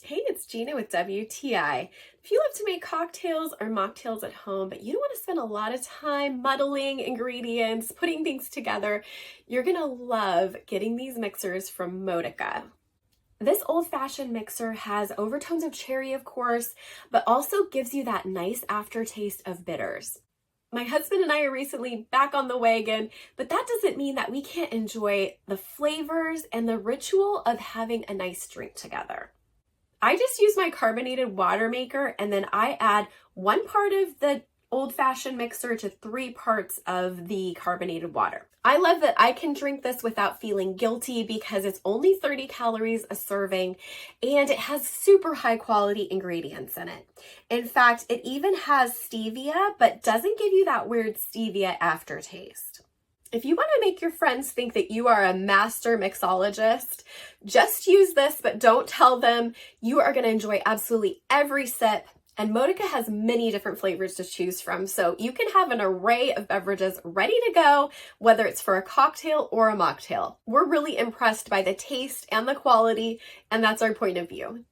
Hey, it's Gina with WTI. If you love to make cocktails or mocktails at home, but you don't want to spend a lot of time muddling ingredients, putting things together, you're going to love getting these mixers from Modica. This old-fashioned mixer has overtones of cherry, of course, but also gives you that nice aftertaste of bitters. My husband and I are recently back on the wagon, but that doesn't mean that we can't enjoy the flavors and the ritual of having a nice drink together. I just use my carbonated water maker, and then I add 1 part of the old-fashioned mixer to 3 parts of the carbonated water. I love that I can drink this without feeling guilty because it's only 30 calories a serving and it has super high quality ingredients in it. In fact, it even has stevia, but doesn't give you that weird stevia aftertaste. If you want to make your friends think that you are a master mixologist, just use this, but don't tell them. You are going to enjoy absolutely every sip. And Modica has many different flavors to choose from, so you can have an array of beverages ready to go, whether it's for a cocktail or a mocktail. We're really impressed by the taste and the quality, and that's our point of view.